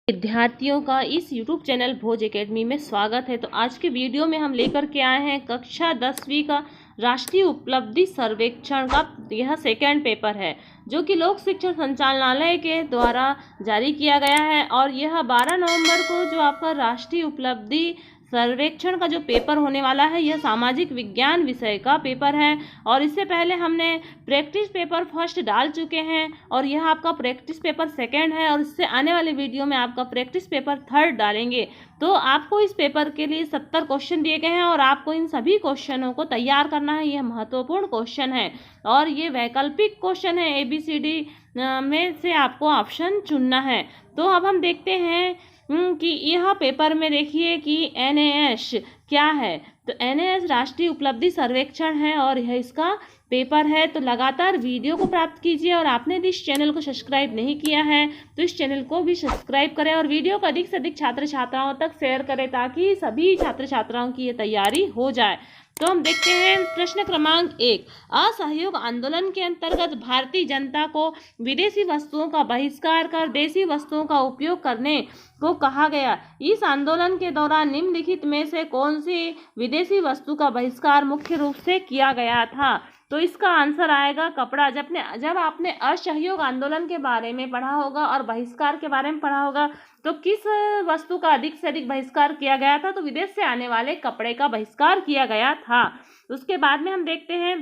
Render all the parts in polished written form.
विद्यार्थियों का इस YouTube चैनल भोज एकेडमी में स्वागत है। तो आज के वीडियो में हम लेकर के आए हैं कक्षा 10वीं का राष्ट्रीय उपलब्धि सर्वेक्षण का यह सेकेंड पेपर है, जो कि लोक शिक्षण संचालनालय के द्वारा जारी किया गया है। और यह 12 नवंबर को जो आपका राष्ट्रीय उपलब्धि सर्वेक्षण का जो पेपर होने वाला है, यह सामाजिक विज्ञान विषय का पेपर है। और इससे पहले हमने प्रैक्टिस पेपर फर्स्ट डाल चुके हैं और यह आपका प्रैक्टिस पेपर सेकंड है, और इससे आने वाले वीडियो में आपका प्रैक्टिस पेपर थर्ड डालेंगे। तो आपको इस पेपर के लिए 70 क्वेश्चन दिए गए हैं और आपको इन सभी क्वेश्चनों को तैयार करना है। यह महत्वपूर्ण क्वेश्चन है और ये वैकल्पिक क्वेश्चन है। ABCD में से आपको ऑप्शन चुनना है। तो अब हम देखते हैं कि यह पेपर में देखिए कि NAS क्या है। तो NAS राष्ट्रीय उपलब्धि सर्वेक्षण है और यह इसका पेपर है। तो लगातार वीडियो को प्राप्त कीजिए, और आपने यदि इस चैनल को सब्सक्राइब नहीं किया है तो इस चैनल को भी सब्सक्राइब करें और वीडियो को अधिक से अधिक छात्र छात्राओं तक शेयर करें, ताकि सभी छात्र छात्राओं की ये तैयारी हो जाए। तो हम देखते हैं प्रश्न क्रमांक 1। असहयोग आंदोलन के अंतर्गत भारतीय जनता को विदेशी वस्तुओं का बहिष्कार कर देशी वस्तुओं का उपयोग करने को कहा गया। इस आंदोलन के दौरान निम्नलिखित में से कौन सी विदेशी वस्तु का बहिष्कार मुख्य रूप से किया गया था? तो इसका आंसर आएगा कपड़ा। जब आपने असहयोग आंदोलन के बारे में पढ़ा होगा और बहिष्कार के बारे में पढ़ा होगा, तो किस वस्तु का अधिक से अधिक बहिष्कार किया गया था? तो विदेश से आने वाले कपड़े का बहिष्कार किया गया था। उसके बाद में हम देखते हैं,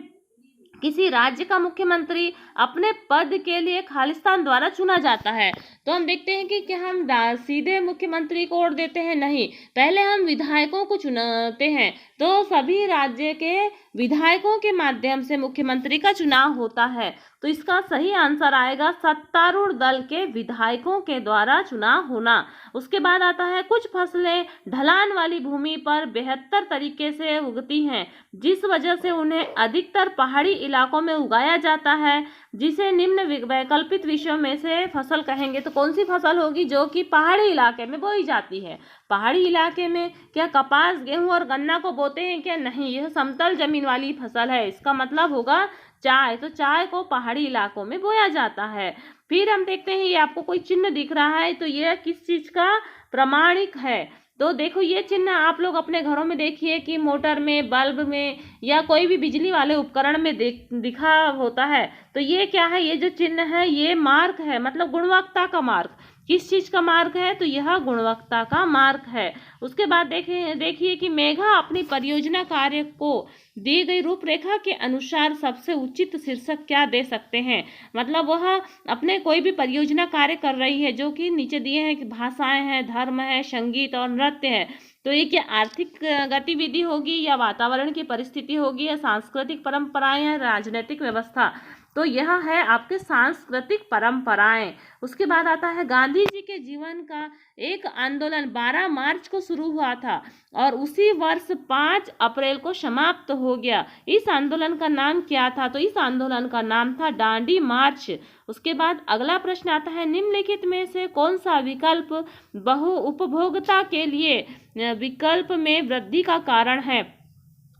किसी राज्य का मुख्यमंत्री अपने पद के लिए खालिस्तान द्वारा चुना जाता है। तो हम देखते हैं कि क्या हम सीधे मुख्यमंत्री को वोट देते हैं? नहीं, पहले हम विधायकों को चुनते हैं। तो सभी राज्य के विधायकों के माध्यम से मुख्यमंत्री का चुनाव होता है। तो इसका सही आंसर आएगा सत्तारूढ़ दल के विधायकों के द्वारा चुनाव होना। उसके बाद आता है, कुछ फसलें ढलान वाली भूमि पर बेहतर तरीके से उगती हैं, जिस वजह से उन्हें अधिकतर पहाड़ी इलाकों में उगाया जाता है, जिसे निम्न वैकल्पिक विषयों में से फसल कहेंगे। तो कौन सी फसल होगी जो कि पहाड़ी इलाके में बोई जाती है? पहाड़ी इलाके में क्या कपास, गेहूं और गन्ना को बोते हैं क्या? नहीं, यह समतल जमीन वाली फसल है। इसका मतलब होगा चाय। तो चाय को पहाड़ी इलाकों में बोया जाता है। फिर हम देखते हैं, ये आपको कोई चिन्ह दिख रहा है, तो यह किस चीज का प्रमाणिक है? तो देखो, ये चिन्ह आप लोग अपने घरों में देखिए कि मोटर में, बल्ब में या कोई भी बिजली वाले उपकरण में दिखा होता है। तो ये क्या है? ये जो चिन्ह है ये मार्क है, मतलब गुणवत्ता का मार्क। किस चीज का मार्क है? तो यह गुणवत्ता का मार्क है। उसके बाद देखिए कि मेघा अपनी परियोजना कार्य को दी गई रूपरेखा के अनुसार सबसे उचित शीर्षक क्या दे सकते हैं? मतलब वह अपने कोई भी परियोजना कार्य कर रही है, जो कि नीचे दिए हैं कि भाषाएं हैं, धर्म है, संगीत और नृत्य है। तो ये क्या आर्थिक गतिविधि होगी, या वातावरण की परिस्थिति होगी, या सांस्कृतिक परंपराएं, या राजनीतिक व्यवस्था? तो यह है आपके सांस्कृतिक परंपराएं। उसके बाद आता है, गांधी जी के जीवन का एक आंदोलन 12 मार्च को शुरू हुआ था और उसी वर्ष 5 अप्रैल को समाप्त हो गया। इस आंदोलन का नाम क्या था? तो इस आंदोलन का नाम था दांडी मार्च। उसके बाद अगला प्रश्न आता है, निम्नलिखित में से कौन सा विकल्प बहु उपभोक्ता के लिए विकल्प में वृद्धि का कारण है?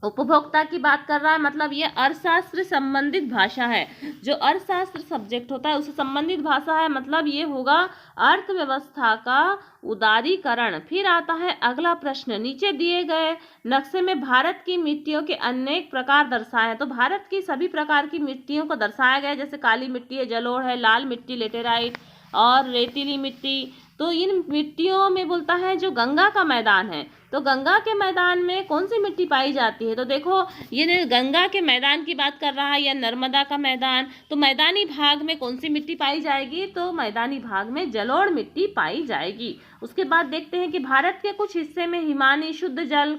उपभोक्ता की बात कर रहा है, मतलब ये अर्थशास्त्र संबंधित भाषा है। जो अर्थशास्त्र सब्जेक्ट होता है उससे संबंधित भाषा है, मतलब ये होगा अर्थव्यवस्था का उदारीकरण। फिर आता है अगला प्रश्न, नीचे दिए गए नक्शे में भारत की मिट्टियों के अनेक प्रकार दर्शाए हैं। तो भारत की सभी प्रकार की मिट्टियों को दर्शाया गया है, जैसे काली मिट्टी है, जलोढ़ है, लाल मिट्टी, लेटेराइट और रेतीली मिट्टी। तो इन मिट्टियों में बोलता है जो गंगा का मैदान है, तो गंगा के मैदान में कौन सी मिट्टी पाई जाती है? तो देखो, ये गंगा के मैदान की बात कर रहा है या नर्मदा का मैदान। तो मैदानी भाग में कौन सी मिट्टी पाई जाएगी? तो मैदानी भाग में जलोढ़ मिट्टी पाई जाएगी। उसके बाद देखते हैं कि भारत के कुछ हिस्से में हिमानी शुद्ध जल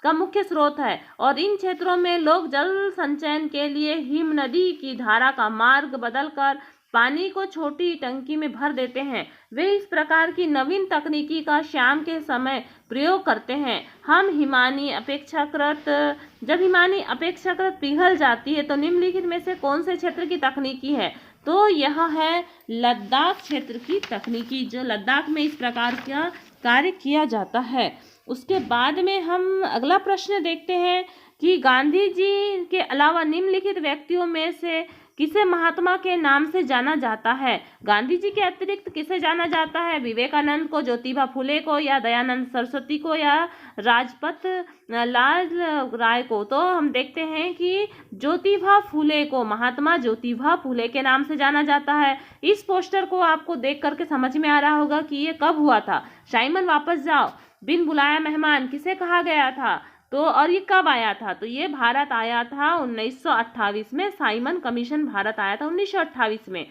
का मुख्य स्रोत है, और इन क्षेत्रों में लोग जल संचयन के लिए हिम नदी की धारा का मार्ग बदलकर पानी को छोटी टंकी में भर देते हैं। वे इस प्रकार की नवीन तकनीकी का शाम के समय प्रयोग करते हैं। जब हिमानी अपेक्षाकृत पिघल जाती है, तो निम्नलिखित में से कौन से क्षेत्र की तकनीकी है? तो यह है लद्दाख क्षेत्र की तकनीकी, जो लद्दाख में इस प्रकार का कार्य किया जाता है। उसके बाद में हम अगला प्रश्न देखते हैं कि गांधी जी के अलावा निम्नलिखित व्यक्तियों में से किसे महात्मा के नाम से जाना जाता है? गांधी जी के अतिरिक्त किसे जाना जाता है? विवेकानंद को, ज्योतिबा फुले को, या दयानंद सरस्वती को, या राजपथ लाल राय को? तो हम देखते हैं कि ज्योतिबा फुले को, महात्मा ज्योतिबा फुले के नाम से जाना जाता है। इस पोस्टर को आपको देख करके समझ में आ रहा होगा कि ये कब हुआ था। साइमन वापस जाओ, बिन बुलाया मेहमान किसे कहा गया था? तो और ये कब आया था? तो ये भारत आया था 1928 में। साइमन कमीशन भारत आया था 1928 में।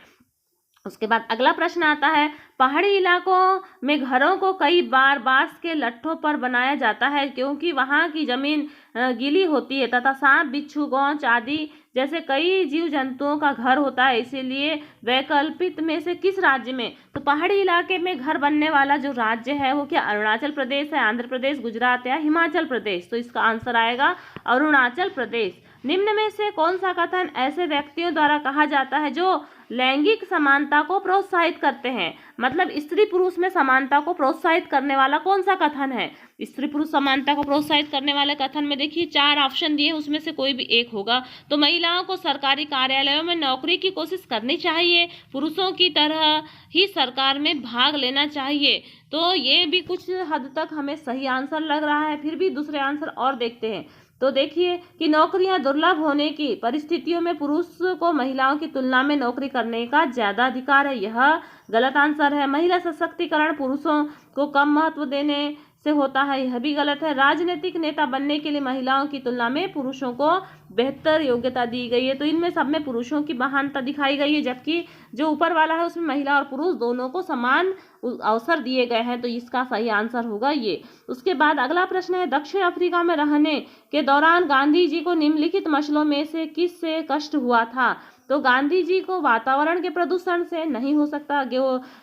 उसके बाद अगला प्रश्न आता है, पहाड़ी इलाकों में घरों को कई बार बांस के लट्ठों पर बनाया जाता है क्योंकि वहां की जमीन गीली होती है तथा सांप, बिच्छू, गोंच आदि जैसे कई जीव जंतुओं का घर होता है, इसीलिए वैकल्पिक में से किस राज्य में? तो पहाड़ी इलाके में घर बनने वाला जो राज्य है वो क्या अरुणाचल प्रदेश है, आंध्र प्रदेश, गुजरात या हिमाचल प्रदेश? तो इसका आंसर आएगा अरुणाचल प्रदेश। निम्न में से कौन सा कथन ऐसे व्यक्तियों द्वारा कहा जाता है जो लैंगिक समानता को प्रोत्साहित करते हैं? मतलब स्त्री पुरुष में समानता को प्रोत्साहित करने वाला कौन सा कथन है? स्त्री पुरुष समानता को प्रोत्साहित करने वाले कथन में देखिए 4 ऑप्शन दिए, उसमें से कोई भी एक होगा। तो महिलाओं को सरकारी कार्यालयों में नौकरी की कोशिश करनी चाहिए, पुरुषों की तरह ही सरकार में भाग लेना चाहिए। तो ये भी कुछ हद तक हमें सही आंसर लग रहा है। फिर भी दूसरे आंसर और देखते हैं। तो देखिए कि नौकरियां दुर्लभ होने की परिस्थितियों में पुरुष को महिलाओं की तुलना में नौकरी करने का ज्यादा अधिकार है, यह गलत आंसर है। महिला सशक्तिकरण पुरुषों को कम महत्व देने से होता है, यह भी गलत है। राजनीतिक नेता बनने के लिए महिलाओं की तुलना में पुरुषों को बेहतर योग्यता दी गई है। तो इनमें सब में पुरुषों की महानता दिखाई गई है, जबकि जो ऊपर वाला है उसमें महिला और पुरुष दोनों को समान अवसर दिए गए हैं। तो इसका सही आंसर होगा ये। उसके बाद अगला प्रश्न है, दक्षिण अफ्रीका में रहने के दौरान गांधी जी को निम्नलिखित मसलों में से किस से कष्ट हुआ था? तो गांधी जी को वातावरण के प्रदूषण से नहीं हो सकता,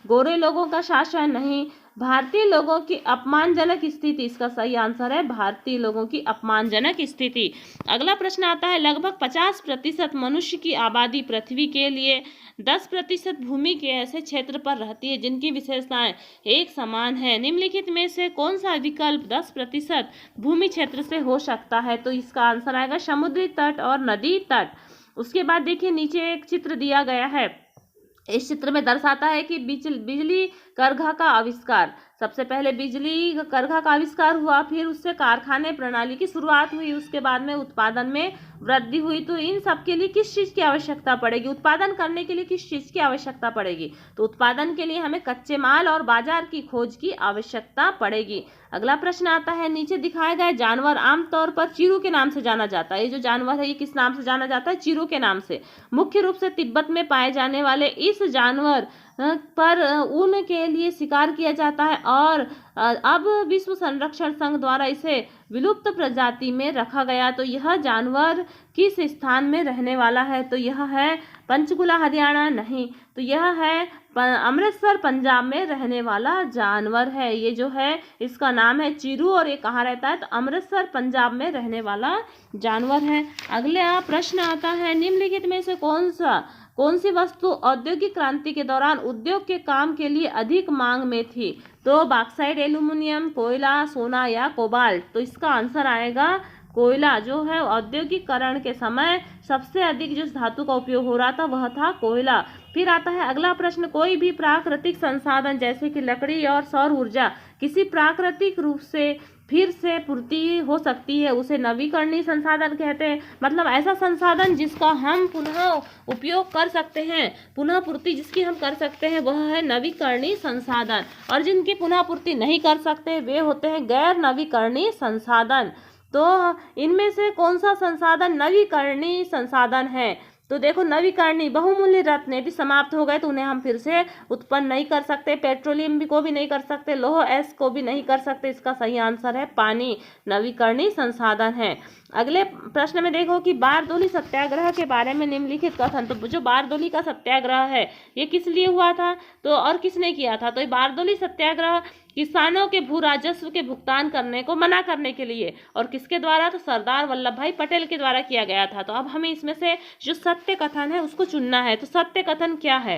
गोरे लोगों का शासन नहीं, भारतीय लोगों की अपमानजनक स्थिति, इसका सही आंसर है भारतीय लोगों की अपमानजनक स्थिति। अगला प्रश्न आता है, लगभग 50% मनुष्य की आबादी पृथ्वी के लिए 10% भूमि के ऐसे क्षेत्र पर रहती है जिनकी विशेषताएं एक समान है। निम्नलिखित में से कौन सा विकल्प 10% भूमि क्षेत्र से हो सकता है? तो इसका आंसर आएगा समुद्री तट और नदी तट। उसके बाद देखिए नीचे एक चित्र दिया गया है। इस चित्र में दर्शाता है कि बिजली करघा का आविष्कार। सबसे पहले बिजली करघा का आविष्कार हुआ, फिर उससे कारखाने प्रणाली की शुरुआत हुई, उसके बाद में उत्पादन में वृद्धि हुई। तो इन सब के लिए किस चीज़ की आवश्यकता पड़ेगी? उत्पादन करने के लिए किस चीज़ की आवश्यकता पड़ेगी? तो उत्पादन के लिए हमें कच्चे माल और बाजार की खोज की आवश्यकता पड़ेगी। अगला प्रश्न आता है, नीचे दिखाए गए जानवर आमतौर पर चीरू के नाम से जाना जाता है। ये जो जानवर है ये किस नाम से जाना जाता है? चीरू के नाम से। मुख्य रूप से तिब्बत में पाए जाने वाले इस जानवर पर ऊन के लिए शिकार किया जाता है और अब विश्व संरक्षण संघ द्वारा इसे विलुप्त प्रजाति में रखा गया। तो यह जानवर किस स्थान में रहने वाला है? तो यह है पंचकुला हरियाणा, नहीं, तो यह है अमृतसर पंजाब में रहने वाला जानवर है। ये जो है इसका नाम है चीरू और ये कहाँ रहता है? तो अमृतसर पंजाब में रहने वाला जानवर है। अगला प्रश्न आता है, निम्नलिखित में से कौन सी वस्तु औद्योगिक क्रांति के दौरान उद्योग के काम के लिए अधिक मांग में थी? तो बॉक्साइट, एल्यूमिनियम, कोयला, सोना या कोबाल्ट? तो इसका आंसर आएगा कोयला। जो है औद्योगिकरण के समय सबसे अधिक जिस धातु का उपयोग हो रहा था वह था कोयला। फिर आता है अगला प्रश्न, कोई भी प्राकृतिक संसाधन जैसे कि लकड़ी और सौर ऊर्जा किसी प्राकृतिक रूप से फिर से पूर्ति हो सकती है, उसे नवीकरणीय संसाधन कहते हैं। मतलब ऐसा संसाधन जिसका हम पुनः उपयोग कर सकते हैं, पुनः पूर्ति जिसकी हम कर सकते हैं वह है नवीकरणीय संसाधन, और जिनकी पुनः पूर्ति नहीं कर सकते वे होते हैं गैर नवीकरणीय संसाधन। तो इनमें से कौन सा संसाधन नवीकरणीय संसाधन है? तो देखो नवीकरणीय बहुमूल्य रत्न यदि समाप्त हो गए तो उन्हें हम फिर से उत्पन्न नहीं कर सकते, पेट्रोलियम को भी नहीं कर सकते, लौह एस को भी नहीं कर सकते। इसका सही आंसर है पानी, नवीकरणीय संसाधन है। अगले प्रश्न में देखो कि बारदोली सत्याग्रह के बारे में निम्नलिखित कथन। तो जो बारदोली का सत्याग्रह है ये किस लिए हुआ था तो और किसने किया था? तो ये बारदोली सत्याग्रह किसानों के भू राजस्व के भुगतान करने को मना करने के लिए, और किसके द्वारा? तो सरदार वल्लभ भाई पटेल के द्वारा किया गया था। तो अब हमें इसमें से जो सत्य कथन है उसको चुनना है। तो सत्य कथन क्या है?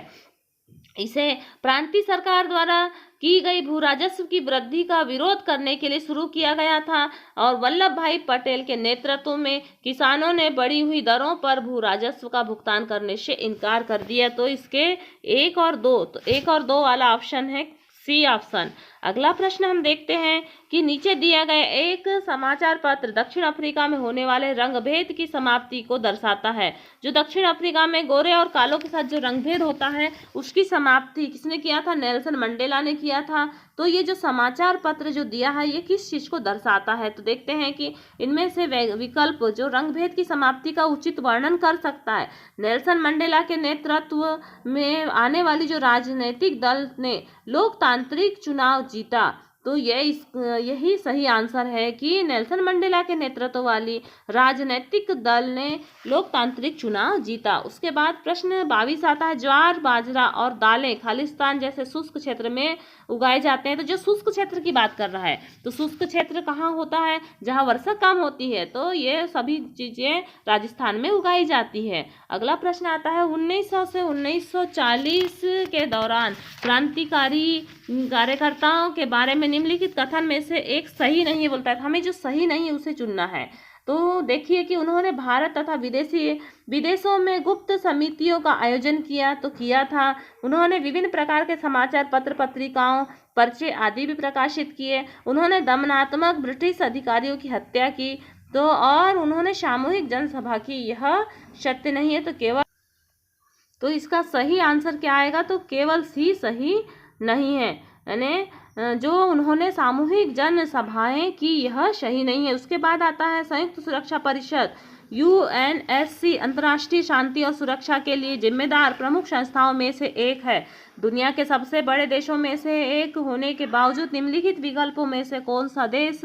इसे प्रांतीय सरकार द्वारा की गई भू राजस्व की वृद्धि का विरोध करने के लिए शुरू किया गया था और वल्लभ भाई पटेल के नेतृत्व में किसानों ने बढ़ी हुई दरों पर भू राजस्व का भुगतान करने से इनकार कर दिया। तो इसके एक और दो वाला ऑप्शन है सी ऑप्शन। अगला प्रश्न हम देखते हैं कि नीचे दिया गया एक समाचार पत्र दक्षिण अफ्रीका में होने वाले रंगभेद की समाप्ति को दर्शाता है। जो दक्षिण अफ्रीका में गोरे और कालों के साथ जो रंगभेद होता है उसकी समाप्ति किसने किया था? नेल्सन मंडेला ने किया था। तो ये जो समाचार पत्र जो दिया है ये किस चीज को दर्शाता है? तो देखते हैं कि इनमें से विकल्प जो रंगभेद की समाप्ति का उचित वर्णन कर सकता है। नेल्सन मंडेला के नेतृत्व में आने वाली जो राजनीतिक दल ने लोकतांत्रिक चुनाव जीता। तो यही सही आंसर है कि नेल्सन मंडेला के नेतृत्व वाली राजनीतिक दल ने लोकतांत्रिक चुनाव जीता। उसके बाद प्रश्न 22 आता है, ज्वार बाजरा और दालें खालिस्तान जैसे शुष्क क्षेत्र में उगाए जाते हैं। तो जो शुष्क क्षेत्र की बात कर रहा है तो शुष्क क्षेत्र कहाँ होता है? जहाँ वर्षा कम होती है। तो ये सभी चीजें राजस्थान में उगाई जाती है। अगला प्रश्न आता है, 1900 से 1940 के दौरान क्रांतिकारी कार्यकर्ताओं के बारे में निम्नलिखित कथन में से एक सही नहीं है बोलता है। हमें जो सही नहीं है उसे चुनना है। तो देखिए कि उन्होंने भारत तथा विदेशों में गुप्त समितियों का आयोजन किया था। उन्होंने विभिन्न प्रकार के समाचार पत्र पत्रिकाओं पर्चे आदि भी प्रकाशित किए। उन्होंने दमनात्मक ब्रिटिश अधिकारियों की हत्या की। तो और उन्होंने सामूहिक जनसभा की। यह सत्य नहीं है। तो इसका सही आंसर क्या आएगा? तो केवल सी सही नहीं है, यानी जो उन्होंने सामूहिक जनसभाएं की यह सही नहीं है। उसके बाद आता है संयुक्त सुरक्षा परिषद यूएनएससी अंतर्राष्ट्रीय शांति और सुरक्षा के लिए जिम्मेदार प्रमुख संस्थाओं में से एक है। दुनिया के सबसे बड़े देशों में से एक होने के बावजूद निम्नलिखित विकल्पों में से कौन सा देश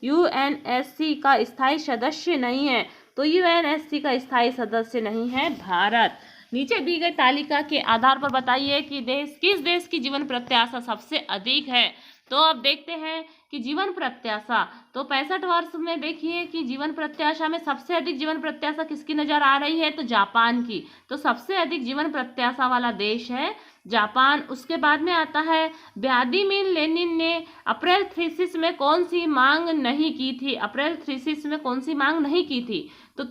यूएनएससी का स्थायी सदस्य नहीं है? तो यूएनएससी का स्थायी सदस्य नहीं है भारत। नीचे दी गई तालिका के आधार पर बताइए कि किस देश की जीवन प्रत्याशा सबसे अधिक है। तो अब देखते हैं कि जीवन प्रत्याशा तो 65 वर्ष में देखिए कि जीवन प्रत्याशा में सबसे अधिक जीवन प्रत्याशा किसकी नजर आ रही है? तो जापान की। तो सबसे अधिक जीवन प्रत्याशा वाला देश है जापान। उसके बाद में आता है व्लादिमीर लेनिन ने अप्रैल थीसिस में कौन सी मांग नहीं की थी? अप्रैल थीसिस में कौन सी मांग नहीं की थी? तो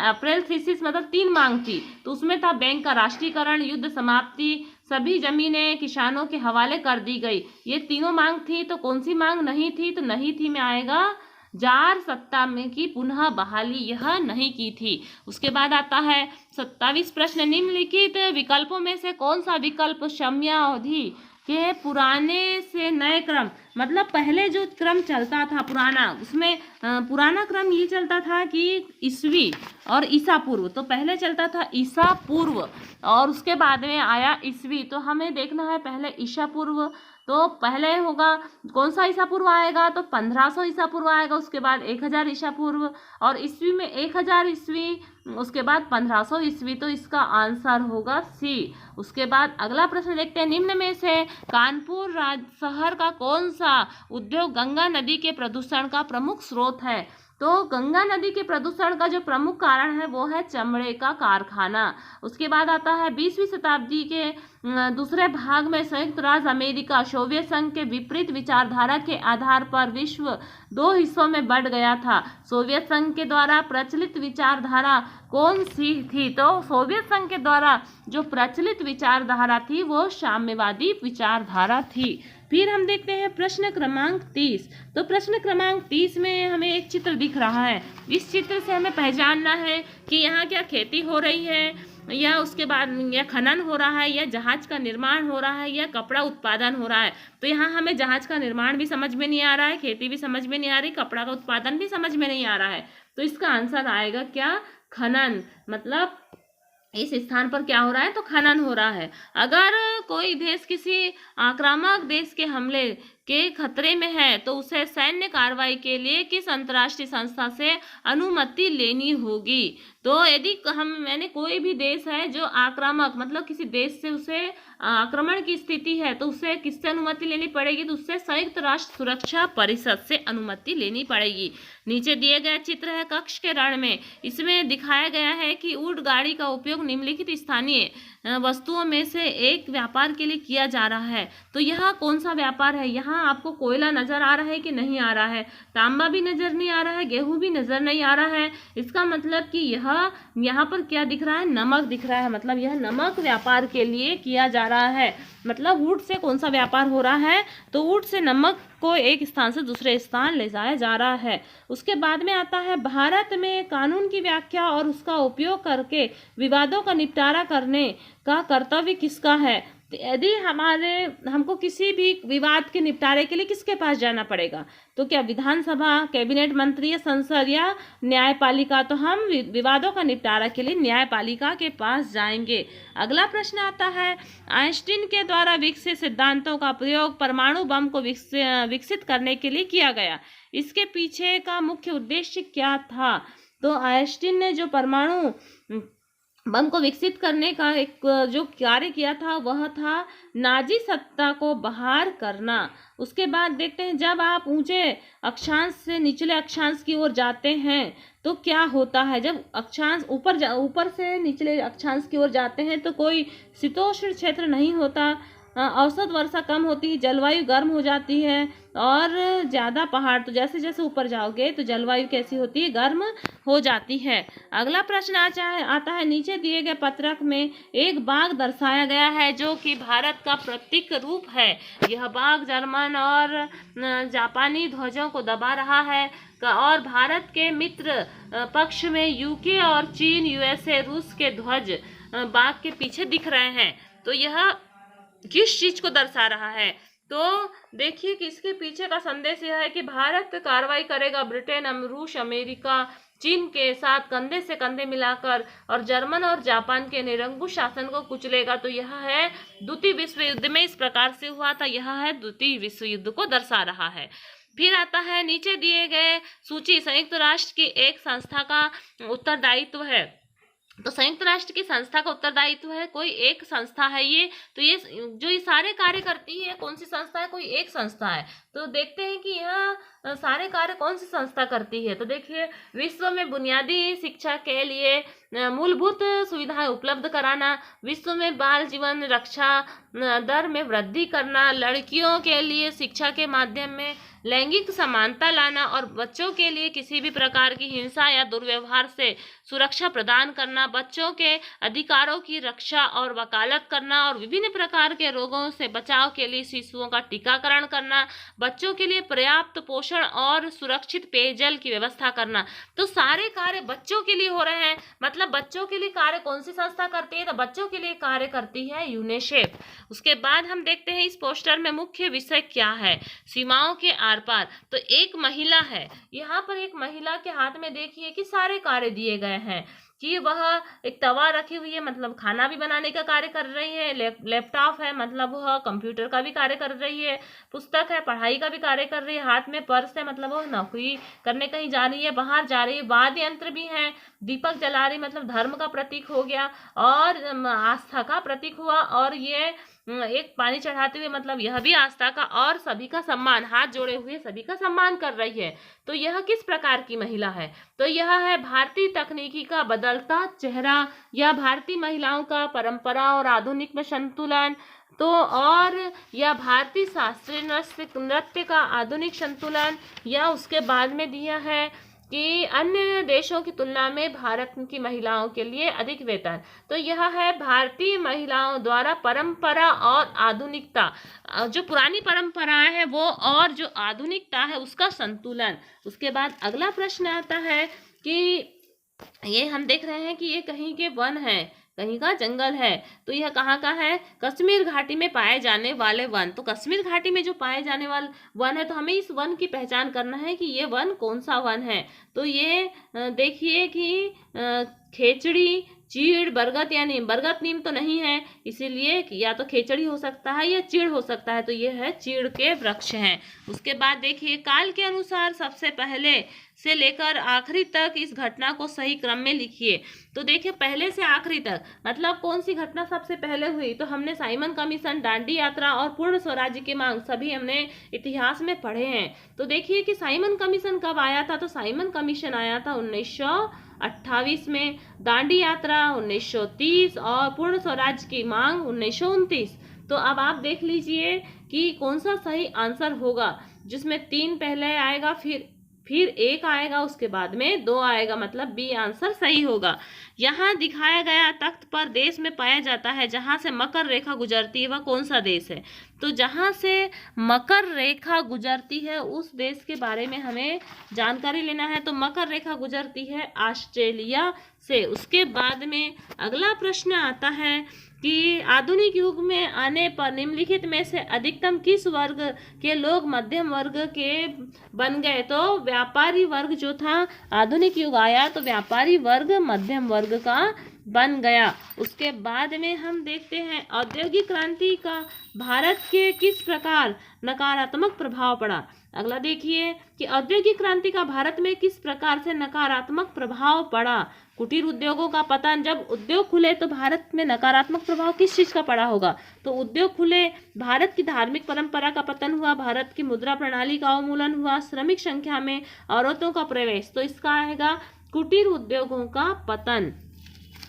अप्रैल थीसिस मतलब 3 मांग थी। तो उसमें था बैंक का राष्ट्रीयकरण, युद्ध समाप्ति, सभी जमीनें किसानों के हवाले कर दी गई। ये तीनों मांग थी। तो कौन सी मांग नहीं थी? तो नहीं थी में आएगा जार सत्ता में की पुनः बहाली, यह नहीं की थी। उसके बाद आता है 27 प्रश्न, निम्नलिखित विकल्पों में से कौन सा विकल्प समयावधि के पुराने से नए क्रम मतलब पहले जो क्रम चलता था पुराना, उसमें पुराना क्रम ये चलता था कि ईस्वी और ईसा पूर्व। तो पहले चलता था ईसा पूर्व और उसके बाद में आया ईस्वी। तो हमें देखना है पहले ईसा पूर्व। तो पहले होगा कौन सा ईसा पूर्व आएगा? तो 1500 ईसा पूर्व आएगा। उसके बाद 1000 ईसा पूर्व और ईस्वी में 1000 ईस्वी, उसके बाद 1500 ईस्वी। तो इसका आंसर होगा सी। उसके बाद अगला प्रश्न देखते हैं, निम्न में से कानपुर शहर का कौन सा उद्योग गंगा नदी के प्रदूषण का प्रमुख स्रोत है? तो गंगा नदी के प्रदूषण का जो प्रमुख कारण है वो है चमड़े का कारखाना। उसके बाद आता है 20वीं शताब्दी के दूसरे भाग में संयुक्त राज्य अमेरिका सोवियत संघ के विपरीत विचारधारा के आधार पर विश्व 2 हिस्सों में बढ़ गया था। सोवियत संघ के द्वारा प्रचलित विचारधारा कौन सी थी? तो सोवियत संघ के द्वारा जो प्रचलित विचारधारा थी वो साम्यवादी विचारधारा थी। फिर हम देखते हैं प्रश्न क्रमांक 30। तो प्रश्न क्रमांक 30 में हमें एक चित्र दिख रहा है। इस चित्र से हमें पहचानना है कि यहाँ क्या खेती हो रही है या उसके बाद या खनन हो रहा है या जहाज का निर्माण हो रहा है या कपड़ा उत्पादन हो रहा है। तो यहाँ हमें जहाज का निर्माण भी समझ में नहीं आ रहा है, खेती भी समझ में नहीं आ रही, कपड़ा का उत्पादन भी समझ में नहीं आ रहा है। तो इसका आंसर आएगा क्या? खनन। मतलब इस स्थान पर क्या हो रहा है? तो खनन हो रहा है। अगर कोई देश किसी आक्रामक देश के हमले के खतरे में है तो उसे सैन्य कार्रवाई के लिए किस अंतर्राष्ट्रीय संस्था से अनुमति लेनी होगी। तो यदि मैंने कोई भी देश है जो आक्रामक मतलब किसी देश से उसे आक्रमण की स्थिति है तो उसे किससे अनुमति लेनी पड़ेगी, तो उससे संयुक्त राष्ट्र सुरक्षा परिषद से अनुमति लेनी पड़ेगी। नीचे दिए गए चित्र है कक्ष के रण में, इसमें दिखाया गया है कि ऊंट गाड़ी का उपयोग निम्नलिखित स्थानीय वस्तुओं में से एक व्यापार के लिए किया जा रहा है। तो यह कौन सा व्यापार है, यहाँ आपको कोयला नजर आ रहा है कि नहीं आ रहा है, तांबा भी नजर नहीं आ रहा है, गेहूं भी नजर नहीं आ रहा है। इसका मतलब कि यहाँ पर क्या दिख रहा है, नमक दिख रहा है, मतलब यह नमक व्यापार के लिए किया जा रहा है। मतलब ऊंट से कौन सा व्यापार हो रहा है, तो ऊंट से नमक को एक स्थान से दूसरे स्थान ले जाया जा रहा है। उसके बाद में आता है भारत में कानून की व्याख्या और उसका उपयोग करके विवादों का निपटारा करने का कर्तव्य किसका है। यदि हमको किसी भी विवाद के निपटारे के लिए किसके पास जाना पड़ेगा, तो क्या विधानसभा, कैबिनेट मंत्री या संसद या न्यायपालिका, तो हम विवादों का निपटारा के लिए न्यायपालिका के पास जाएंगे। अगला प्रश्न आता है आइंस्टीन के द्वारा विकसित सिद्धांतों का प्रयोग परमाणु बम को विकसित करने के लिए किया गया, इसके पीछे का मुख्य उद्देश्य क्या था। तो आइंस्टीन ने जो परमाणु बम को विकसित करने का एक जो कार्य किया था वह था नाजी सत्ता को बाहर करना। उसके बाद देखते हैं जब आप ऊंचे अक्षांश से निचले अक्षांश की ओर जाते हैं तो क्या होता है। जब अक्षांश ऊपर से निचले अक्षांश की ओर जाते हैं तो कोई शीतोष्ण क्षेत्र नहीं होता, औसत वर्षा कम होती है, जलवायु गर्म हो जाती है और ज़्यादा पहाड़, तो जैसे जैसे ऊपर जाओगे तो जलवायु कैसी होती है, गर्म हो जाती है। अगला प्रश्न आता है नीचे दिए गए पत्रक में एक बाघ दर्शाया गया है जो कि भारत का प्रतीक रूप है। यह बाघ जर्मन और जापानी ध्वजों को दबा रहा है और भारत के मित्र पक्ष में यूके और चीन, यूएसए, रूस के ध्वज बाघ के पीछे दिख रहे हैं। तो यह किस चीज को दर्शा रहा है, तो देखिए कि इसके पीछे का संदेश यह है कि भारत कार्रवाई करेगा ब्रिटेन, रूस, अमेरिका, चीन के साथ कंधे से कंधे मिलाकर और जर्मन और जापान के निरंकुश शासन को कुचलेगा। तो यह है द्वितीय विश्व युद्ध में इस प्रकार से हुआ था, यह है द्वितीय विश्व युद्ध को दर्शा रहा है। फिर आता है नीचे दिए गए सूची संयुक्त राष्ट्र की एक संस्था का उत्तरदायित्व है। तो संयुक्त राष्ट्र की संस्था का उत्तरदायित्व है, कोई एक संस्था है ये, तो ये जो ये सारे कार्य करती है कौन सी संस्था है, कोई एक संस्था है। तो देखते हैं कि यह सारे कार्य कौन सी संस्था करती है। तो देखिए विश्व में बुनियादी शिक्षा के लिए मूलभूत सुविधाएं उपलब्ध कराना, विश्व में बाल जीवन रक्षा दर में वृद्धि करना, लड़कियों के लिए शिक्षा के माध्यम में लैंगिक समानता लाना और बच्चों के लिए किसी भी प्रकार की हिंसा या दुर्व्यवहार से सुरक्षा प्रदान करना, बच्चों के अधिकारों की रक्षा और वकालत करना और विभिन्न प्रकार के रोगों से बचाव के लिए शिशुओं का टीकाकरण करना, बच्चों के लिए पर्याप्त पोषण और सुरक्षित पेयजल की व्यवस्था करना। तो सारे कार्य बच्चों के लिए हो रहे हैं। मतलब बच्चों के लिए कार्य कौन सी संस्था करती है, तो बच्चों के लिए कार्य करती है यूनिसेफ। उसके बाद हम देखते हैं इस पोस्टर में मुख्य विषय क्या है, सीमाओं के आर पार। तो एक महिला है, यहाँ पर एक महिला के हाथ में देखिए कि सारे कार्य दिए गए हैं कि वह एक तवा रखी हुई है, मतलब खाना भी बनाने का कार्य कर रही है, लैपटॉप है मतलब वह कंप्यूटर का भी कार्य कर रही है, पुस्तक है पढ़ाई का भी कार्य कर रही है, हाथ में पर्स है मतलब वह नौकरी करने कहीं जा रही है, बाहर जा रही है, वाद्य यंत्र भी है, दीपक जला रही मतलब धर्म का प्रतीक हो गया और आस्था का प्रतीक हुआ, और ये एक पानी चढ़ाते हुए मतलब यह भी आस्था का, और सभी का सम्मान, हाथ जोड़े हुए सभी का सम्मान कर रही है। तो यह किस प्रकार की महिला है, तो यह है भारतीय तकनीकी का बदलता चेहरा या भारतीय महिलाओं का परंपरा और आधुनिक में संतुलन। तो और या भारतीय शास्त्रीय नृत्य का आधुनिक संतुलन, या उसके बाद में दिया है कि अन्य देशों की तुलना में भारत की महिलाओं के लिए अधिक वेतन। तो यह है भारतीय महिलाओं द्वारा परंपरा और आधुनिकता, जो पुरानी परंपराएं हैं वो और जो आधुनिकता है उसका संतुलन। उसके बाद अगला प्रश्न आता है कि ये हम देख रहे हैं कि ये कहीं के वन है, कहीं का जंगल है, तो यह कहाँ का है, कश्मीर घाटी में पाए जाने वाले वन। तो कश्मीर घाटी में जो पाए जाने वाले वन है, तो हमें इस वन की पहचान करना है कि ये वन कौन सा वन है। तो ये देखिए कि खेचड़ी, चीड़, बरगद या नीम। बरगद नीम तो नहीं है, इसीलिए या तो खेचड़ी हो सकता है या चीड़ हो सकता है, तो ये है चीड़ के वृक्ष हैं। उसके बाद देखिए, काल के अनुसार सबसे पहले से लेकर आखिरी तक इस घटना को सही क्रम में लिखिए। तो देखिए, पहले से आखिरी तक मतलब कौन सी घटना सबसे पहले हुई, तो हमने साइमन कमीशन, दांडी यात्रा और पूर्ण स्वराज्य की मांग सभी हमने इतिहास में पढ़े हैं। तो देखिए कि साइमन कमीशन कब आया था, तो साइमन कमीशन आया था 1928 में, दांडी यात्रा 1930 और पूर्ण स्वराज्य की मांग 1929। तो अब आप देख लीजिए कि कौन सा सही आंसर होगा, जिसमें 3 पहले आएगा, फिर 1 आएगा, उसके बाद में 2 आएगा, मतलब बी आंसर सही होगा। यहाँ दिखाया गया तख्त पर देश में पाया जाता है जहाँ से मकर रेखा गुजरती है, वह कौन सा देश है। तो जहाँ से मकर रेखा गुजरती है उस देश के बारे में हमें जानकारी लेना है। तो मकर रेखा गुजरती है ऑस्ट्रेलिया से। उसके बाद में अगला प्रश्न आता है कि आधुनिक युग में आने पर निम्नलिखित में से अधिकतम किस वर्ग के लोग मध्यम वर्ग के बन गए। तो व्यापारी वर्ग जो था, आधुनिक युग आया तो व्यापारी वर्ग मध्यम वर्ग का बन गया। उसके बाद में हम देखते हैं औद्योगिक क्रांति का भारत के किस प्रकार नकारात्मक प्रभाव पड़ा। अगला देखिए कि औद्योगिक क्रांति का भारत में किस प्रकार से नकारात्मक प्रभाव पड़ा। कुटीर उद्योगों का पतन, जब उद्योग खुले तो भारत में नकारात्मक प्रभाव किस चीज का पड़ा होगा, तो उद्योग खुले, भारत की धार्मिक परंपरा का पतन हुआ, भारत की मुद्रा प्रणाली का अवमूल्यन हुआ, श्रमिक संख्या में औरतों का प्रवेश, तो इसका आएगा कुटीर उद्योगों का पतन।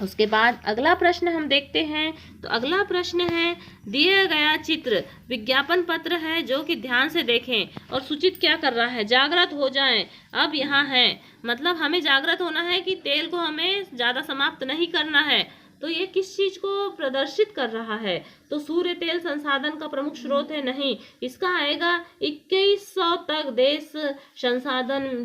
उसके बाद अगला प्रश्न हम देखते हैं। तो अगला प्रश्न है, दिया गया चित्र विज्ञापन पत्र है जो कि ध्यान से देखें और सूचित क्या कर रहा है, जागृत हो जाएं। अब यहाँ है, मतलब हमें जागृत होना है कि तेल को हमें ज़्यादा समाप्त नहीं करना है। तो ये किस चीज को प्रदर्शित कर रहा है, तो सूर्य तेल संसाधन का प्रमुख स्रोत है, नहीं, इसका आएगा 2100 तक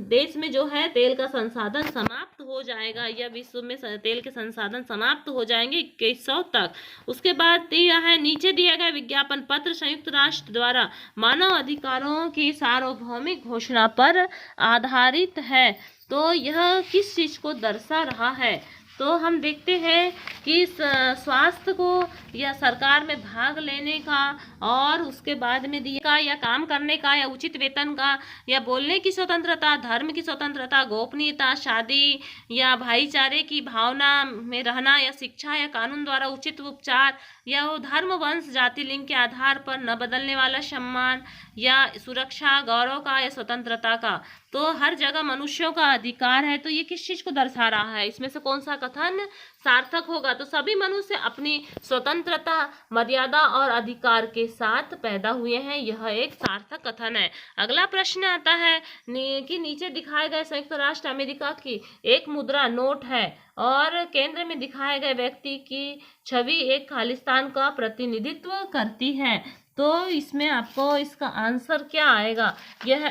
देश में जो है तेल का संसाधन समाप्त हो जाएगा, या विश्व में तेल के संसाधन समाप्त हो जाएंगे 2100 तक। उसके बाद दिया है, नीचे दिया गया विज्ञापन पत्र संयुक्त राष्ट्र द्वारा मानव अधिकारों की सार्वभौमिक घोषणा पर आधारित है। तो यह किस चीज को दर्शा रहा है, तो हम देखते हैं कि स्वास्थ्य को या सरकार में भाग लेने का, और उसके बाद में दिया का या काम करने का या उचित वेतन का, या बोलने की स्वतंत्रता, धर्म की स्वतंत्रता, गोपनीयता, शादी या भाईचारे की भावना में रहना, या शिक्षा या कानून द्वारा उचित उपचार, या वो धर्म, वंश, जाति, लिंग के आधार पर न बदलने वाला सम्मान, या सुरक्षा, गौरव का या स्वतंत्रता का। तो हर जगह मनुष्यों का अधिकार है। तो ये किस चीज को दर्शा रहा है, इसमें से कौन सा कथन सार्थक होगा, तो सभी मनुष्य अपनी स्वतंत्रता, मर्यादा और अधिकार के साथ पैदा हुए हैं, यह एक सार्थक कथन है। अगला प्रश्न आता है कि नीचे दिखाए गए संयुक्त राष्ट्र अमेरिका की एक मुद्रा नोट है और केंद्र में दिखाए गए व्यक्ति की छवि एक खालिस्तान का प्रतिनिधित्व करती है। तो इसमें आपको इसका आंसर क्या आएगा, यह है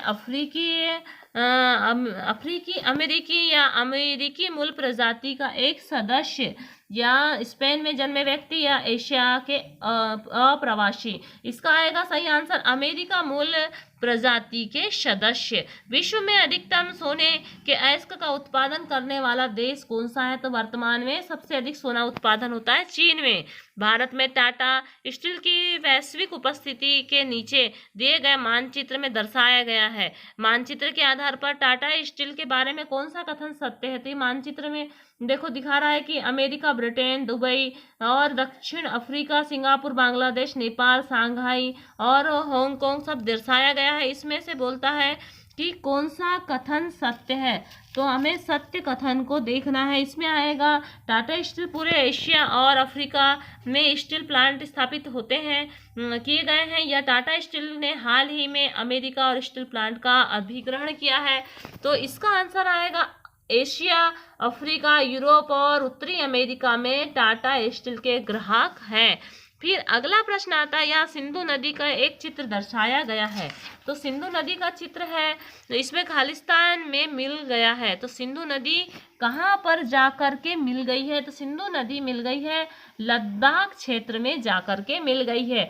अफ्रीकी अमेरिकी या अमेरिकी मूल प्रजाति का एक सदस्य, या स्पेन में जन्मे व्यक्ति, या एशिया के अप्रवासी। इसका आएगा सही आंसर अमेरिका मूल प्रजाति के सदस्य। विश्व में अधिकतम सोने के अयस्क का उत्पादन करने वाला देश कौन सा है, तो वर्तमान में सबसे अधिक सोना उत्पादन होता है चीन में। भारत में टाटा स्टील की वैश्विक उपस्थिति के नीचे दिए गए मानचित्र में दर्शाया गया है। मानचित्र के आधार पर टाटा स्टील के बारे में कौन सा कथन सत्य है, तो मानचित्र में देखो दिखा रहा है कि अमेरिका, ब्रिटेन, दुबई और दक्षिण Africa, Singapore, Bangladesh, Nepal, Shanghai और हांगकांग सब दर्शाया गया है। इसमें से बोलता है कि कौन सा कथन सत्य है, तो हमें सत्य कथन को देखना है। इसमें आएगा टाटा स्टील पूरे एशिया और अफ्रीका में स्टील प्लांट स्थापित होते हैं किए गए हैं, या टाटा स्टील ने हाल ही में अमेरिका और स्टील प्लांट का अधिग्रहण किया है। तो इसका आंसर आएगा एशिया, अफ्रीका, यूरोप और उत्तरी अमेरिका में टाटा स्टील के ग्राहक हैं। फिर अगला प्रश्न आता है, यहाँ सिंधु नदी का एक चित्र दर्शाया गया है। तो सिंधु नदी का चित्र है, इसमें खालिस्तान में मिल गया है। तो सिंधु नदी कहाँ पर जाकर के मिल गई है, तो सिंधु नदी मिल गई है लद्दाख क्षेत्र में जाकर के मिल गई है।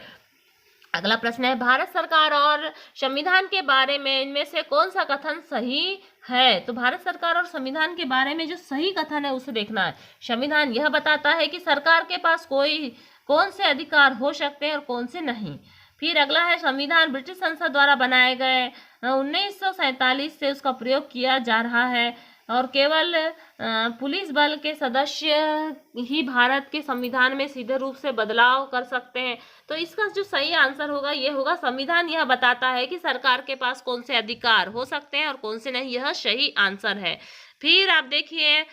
अगला प्रश्न है, भारत सरकार और संविधान के बारे में इनमें से कौन सा कथन सही है? तो भारत सरकार और संविधान के बारे में जो सही कथन है उसे देखना है। संविधान यह बताता है कि सरकार के पास कौन से अधिकार हो सकते हैं और कौन से नहीं। फिर अगला है, संविधान ब्रिटिश संसद द्वारा बनाए गए 1947 से उसका प्रयोग किया जा रहा है और केवल पुलिस बल के सदस्य ही भारत के संविधान में सीधे रूप से बदलाव कर सकते हैं। तो इसका जो सही आंसर होगा ये होगा, संविधान यह बताता है कि सरकार के पास कौन से अधिकार हो सकते हैं और कौन से नहीं, यह सही आंसर है। फिर आप देखिए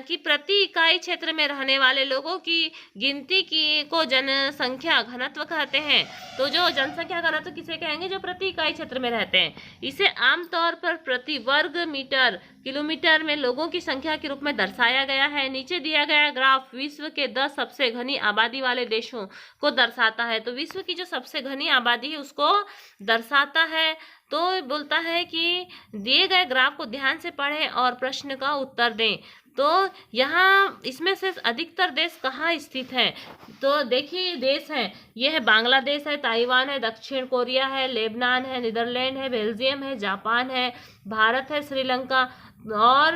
कि प्रति इकाई क्षेत्र में रहने वाले लोगों की गिनती को जनसंख्या घनत्व कहते हैं। तो जो जनसंख्या घनत्व किसे कहेंगे? जो प्रति इकाई क्षेत्र में रहते हैं। इसे आमतौर पर प्रति वर्ग मीटर किलोमीटर में लोगों की संख्या के रूप में दर्शाया गया है। नीचे दिया गया ग्राफ विश्व के 10 सबसे घनी आबादी वाले देशों को दर्शाता है। तो विश्व की जो सबसे घनी आबादी है उसको दर्शाता है। तो बोलता है कि दिए गए ग्राफ को ध्यान से पढ़ें और प्रश्न का उत्तर दें। तो यहाँ इसमें से अधिकतर देश कहाँ स्थित हैं? तो देखिए देश हैं, ये है बांग्लादेश है, ताइवान है, दक्षिण कोरिया है, लेबनान है, नीदरलैंड है, बेल्जियम है, जापान है, भारत है, श्रीलंका और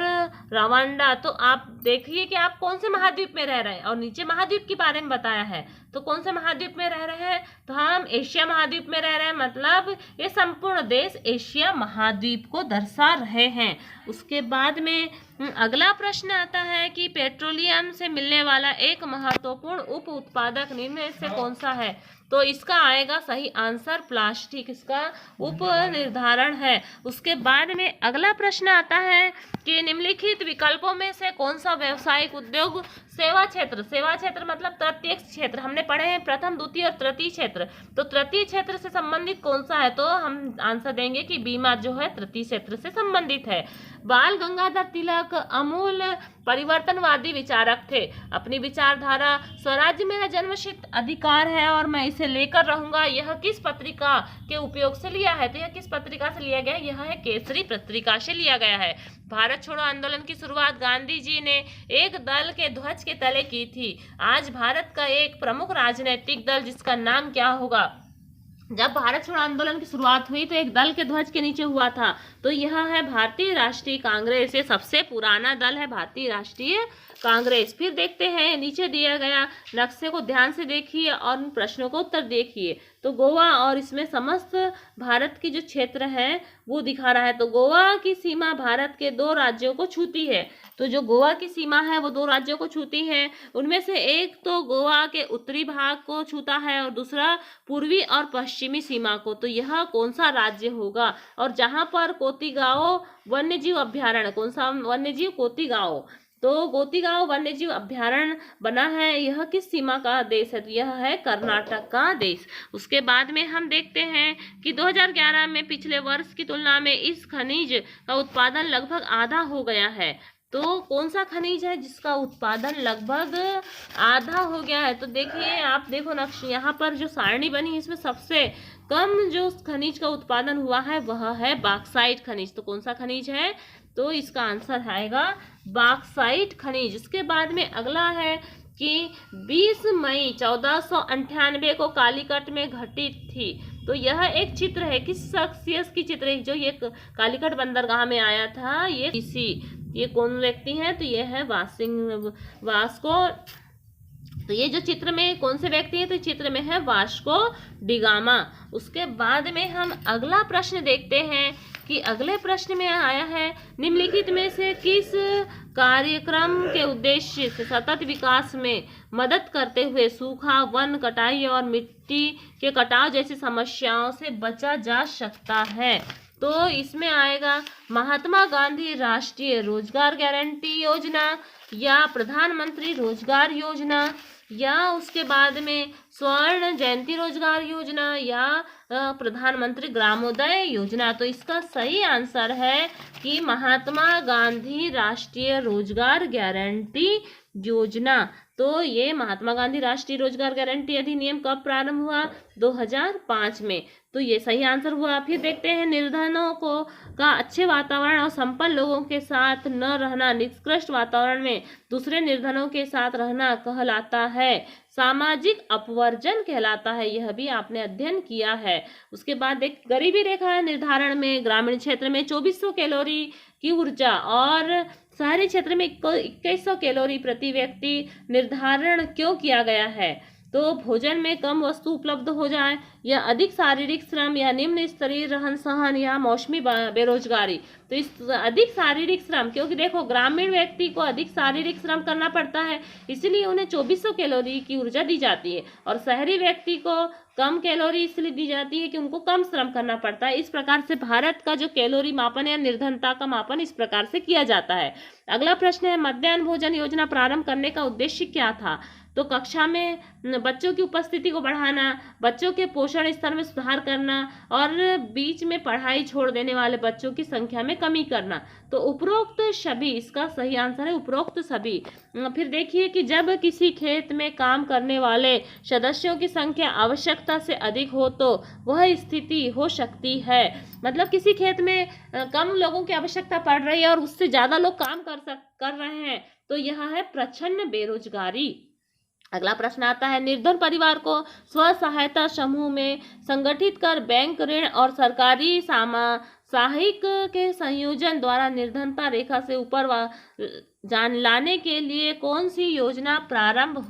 रवांडा। तो आप देखिए कि आप कौन से महाद्वीप में रह रहे हैं और नीचे महाद्वीप के बारे में बताया है। तो कौन से महाद्वीप में रह रहे हैं? तो हम एशिया महाद्वीप में रह रहे हैं, मतलब ये संपूर्ण देश एशिया महाद्वीप को दर्शा रहे हैं। उसके बाद में अगला प्रश्न आता है कि पेट्रोलियम से मिलने वाला एक महत्वपूर्ण उप उत्पादक निम्न से कौन सा है? तो इसका आएगा सही आंसर प्लास्टिक, इसका उप निर्धारण है। उसके बाद में अगला प्रश्न आता है कि निम्नलिखित विकल्पों में से कौन सा व्यावसायिक उद्योग सेवा क्षेत्र मतलब तृतीय क्षेत्र, हमने पढ़े हैं प्रथम, द्वितीय और तृतीय क्षेत्र। तो तृतीय क्षेत्र से संबंधित कौन सा है? तो हम आंसर देंगे कि बीमा जो है तृतीय क्षेत्र से संबंधित है। बाल गंगाधर तिलक अमूल परिवर्तनवादी विचारक थे। अपनी विचारधारा स्वराज्य मेरा जन्मसिद्ध अधिकार है और मैं इसे लेकर रहूंगा, यह किस पत्रिका के उपयोग से लिया है? तो यह किस पत्रिका से लिया गया? यह है केसरी पत्रिका से लिया गया है। भारत छोड़ो आंदोलन की शुरुआत गांधी जी ने एक दल के ध्वज के तले की थी। आज भारत का एक प्रमुख राजनीतिक दल जिसका नाम क्या होगा? जब भारत छोड़ो आंदोलन की शुरुआत हुई तो एक दल के ध्वज के नीचे हुआ था, तो यह है भारतीय राष्ट्रीय कांग्रेस। ये सबसे पुराना दल है भारतीय राष्ट्रीय कांग्रेस। फिर देखते हैं नीचे दिया गया नक्शे को ध्यान से देखिए और इन प्रश्नों को उत्तर देखिए। तो गोवा और इसमें समस्त भारत की जो क्षेत्र है वो दिखा रहा है। तो गोवा की सीमा भारत के 2 राज्यों को छूती है। तो जो गोवा की सीमा है वो 2 राज्यों को छूती है। उनमें से एक तो गोवा के उत्तरी भाग को छूता है और दूसरा पूर्वी और पश्चिमी सीमा को। तो यह कौन सा राज्य होगा? और जहाँ पर कोतिगांव वन्यजीव अभ्यारण्य, कौन सा वन्यजीव? कोतिगांव। तो कोतिगांव वन्यजीव अभ्यारण्य बना है, यह किस सीमा का देश है? तो यह है कर्नाटक का देश। उसके बाद में हम देखते हैं कि 2011 में पिछले वर्ष की तुलना में इस खनिज का उत्पादन लगभग आधा हो गया है। तो कौन सा खनिज है जिसका उत्पादन लगभग आधा हो गया है? तो देखिए आप देखो नक्शे, यहाँ पर जो सारणी बनी है इसमें सबसे कम जो खनिज का उत्पादन हुआ है वह है बॉक्साइट खनिज। तो कौन सा खनिज है? तो इसका आंसर आएगा बॉक्साइट खनिज। इसके बाद में अगला है कि 20 मई 1498 को कालीकट में घटित थी। तो यह एक चित्र है, किस शख्सियत की चित्र है? जो ये कालीकट बंदरगाह में आया था, ये कौन व्यक्ति है? तो ये है वास्को। तो ये जो चित्र में कौन से व्यक्ति है? तो चित्र में है वास्को डिगामा। उसके बाद में हम अगला प्रश्न देखते हैं कि अगले प्रश्न में आया है निम्नलिखित में से किस कार्यक्रम के उद्देश्य से सतत विकास में मदद करते हुए सूखा, वन कटाई और मिट्टी के कटाव जैसी समस्याओं से बचा जा सकता है? तो इसमें आएगा महात्मा गांधी राष्ट्रीय रोजगार गारंटी योजना या प्रधानमंत्री रोजगार योजना या उसके बाद में स्वर्ण जयंती रोजगार योजना या प्रधानमंत्री ग्रामोदय योजना। तो इसका सही आंसर है कि महात्मा गांधी राष्ट्रीय रोजगार गारंटी योजना। तो ये महात्मा गांधी राष्ट्रीय रोजगार गारंटी अधिनियम कब प्रारंभ हुआ? 2005 में। तो ये सही आंसर हुआ। फिर देखते हैं निर्धनों को का अच्छे वातावरण और संपन्न लोगों के साथ न रहना निकृष्ट वातावरण में दूसरे निर्धनों के साथ रहना कहलाता है। सामाजिक अपवर्जन कहलाता है। यह भी आपने अध्ययन किया है। उसके बाद एक गरीबी रेखा निर्धारण में ग्रामीण क्षेत्र में 2400 कैलोरी की ऊर्जा और शहरी क्षेत्र में 2100 कैलोरी प्रति व्यक्ति निर्धारण क्यों किया गया है? तो भोजन में कम वस्तु उपलब्ध हो जाए, या अधिक शारीरिक श्रम, या निम्न स्तरीय रहन सहन, या मौसमी बेरोजगारी। तो इस अधिक शारीरिक श्रम, क्योंकि देखो ग्रामीण व्यक्ति को अधिक शारीरिक श्रम करना पड़ता है, इसलिए उन्हें 2400 कैलोरी की ऊर्जा दी जाती है, और शहरी व्यक्ति को कम कैलोरी इसलिए दी जाती है कि उनको कम श्रम करना पड़ता है। इस प्रकार से भारत का जो कैलोरी मापन या निर्धनता का मापन इस प्रकार से किया जाता है। अगला प्रश्न है, मध्याह्न भोजन योजना प्रारंभ करने का उद्देश्य क्या था? तो कक्षा में बच्चों की उपस्थिति को बढ़ाना, बच्चों के पोषण स्तर में सुधार करना, और बीच में पढ़ाई छोड़ देने वाले बच्चों की संख्या में कमी करना। तो उपरोक्त सभी, इसका सही आंसर है उपरोक्त सभी। फिर देखिए कि जब किसी खेत में काम करने वाले सदस्यों की संख्या आवश्यकता से अधिक हो तो वह स्थिति हो सकती है। मतलब किसी खेत में कम लोगों की आवश्यकता पड़ रही है और उससे ज्यादा लोग काम कर रहे हैं, तो यह है प्रच्छन्न बेरोजगारी। अगला प्रश्न आता है, निर्धन परिवार को स्व सहायता समूह में संगठित कर बैंक ऋण और सरकारी साहिक के संयोजन द्वारा निर्धनता रेखा से ऊपर लाने के लिए कौन सी योजना प्रारंभ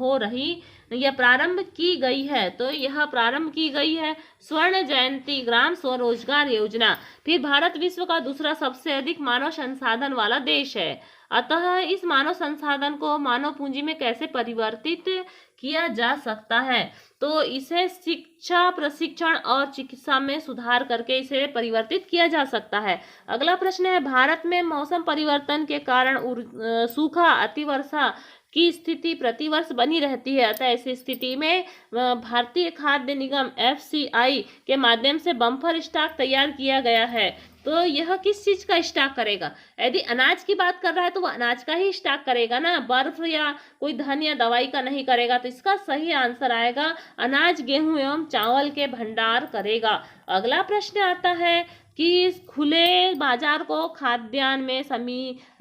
की गई है? तो यह प्रारंभ की गई है स्वर्ण जयंती ग्राम स्वरोजगार योजना। फिर भारत विश्व का दूसरा सबसे अधिक मानव संसाधन वाला देश है, अतः इस मानव संसाधन को मानव पूंजी में कैसे परिवर्तित किया जा सकता है? तो इसे शिक्षा, प्रशिक्षण और चिकित्सा में सुधार करके इसे परिवर्तित किया जा सकता है। अगला प्रश्न है, भारत में मौसम परिवर्तन के कारण सूखा, अतिवर्षा की स्थिति प्रतिवर्ष बनी रहती है, अतः ऐसी स्थिति में भारतीय खाद्य निगम FCI के माध्यम से बम्पर स्टॉक तैयार किया गया है। तो यह किस चीज का स्टॉक करेगा? यदि अनाज की बात कर रहा है तो वह अनाज का ही स्टॉक करेगा ना, बर्फ या कोई धन या दवाई का नहीं करेगा। तो इसका सही आंसर आएगा अनाज, गेहूं एवं चावल के भंडार करेगा। अगला प्रश्न आता है कि खुले बाजार को खाद्यान्न में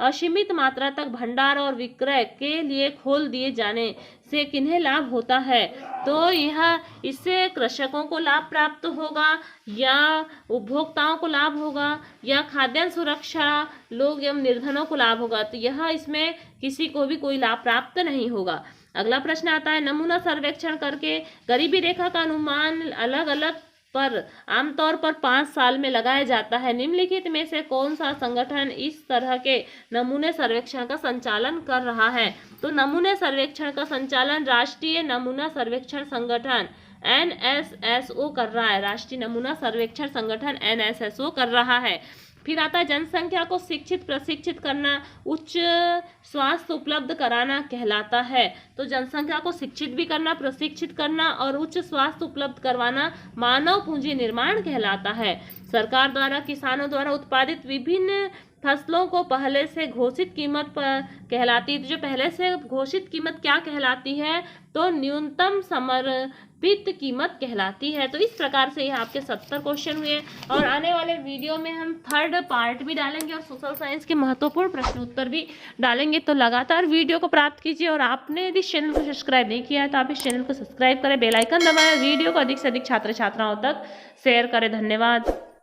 असीमित मात्रा तक भंडार और विक्रय के लिए खोल दिए जाने से किन्हें लाभ होता है? तो यह इससे कृषकों को लाभ प्राप्त होगा, या उपभोक्ताओं को लाभ होगा, या खाद्यान्न सुरक्षा लोग एवं निर्धनों को लाभ होगा? तो यह इसमें किसी को भी कोई लाभ प्राप्त नहीं होगा। अगला प्रश्न आता है, नमूना सर्वेक्षण करके गरीबी रेखा का अनुमान अलग अलग पर आमतौर पर 5 साल में लगाया जाता है। निम्नलिखित में से कौन सा संगठन इस तरह के नमूने सर्वेक्षण का संचालन कर रहा है? तो नमूने सर्वेक्षण का संचालन राष्ट्रीय नमूना सर्वेक्षण संगठन NSSO कर रहा है। राष्ट्रीय नमूना सर्वेक्षण संगठन NSSO कर रहा है। फिर आता है, जनसंख्या को शिक्षित प्रशिक्षित करना उच्च स्वास्थ्य उपलब्ध कराना कहलाता है। तो जनसंख्या को शिक्षित भी करना, प्रशिक्षित करना और उच्च स्वास्थ्य उपलब्ध करवाना मानव पूंजी निर्माण कहलाता है। सरकार द्वारा किसानों द्वारा उत्पादित विभिन्न फसलों को पहले से घोषित कीमत पर कहलाती है। तो जो पहले से घोषित कीमत क्या कहलाती है? तो न्यूनतम समर्पित कीमत कहलाती है। तो इस प्रकार से यह आपके 70 क्वेश्चन हुए, और आने वाले वीडियो में हम 3rd पार्ट भी डालेंगे और सोशल साइंस के महत्वपूर्ण प्रश्न उत्तर भी डालेंगे। तो लगातार वीडियो को प्राप्त कीजिए, और आपने यदि इस चैनल को सब्सक्राइब नहीं किया है तो आप इस चैनल को सब्सक्राइब करें, बेल आइकन दबाएं, वीडियो को अधिक से अधिक छात्र छात्राओं तक शेयर करें। धन्यवाद।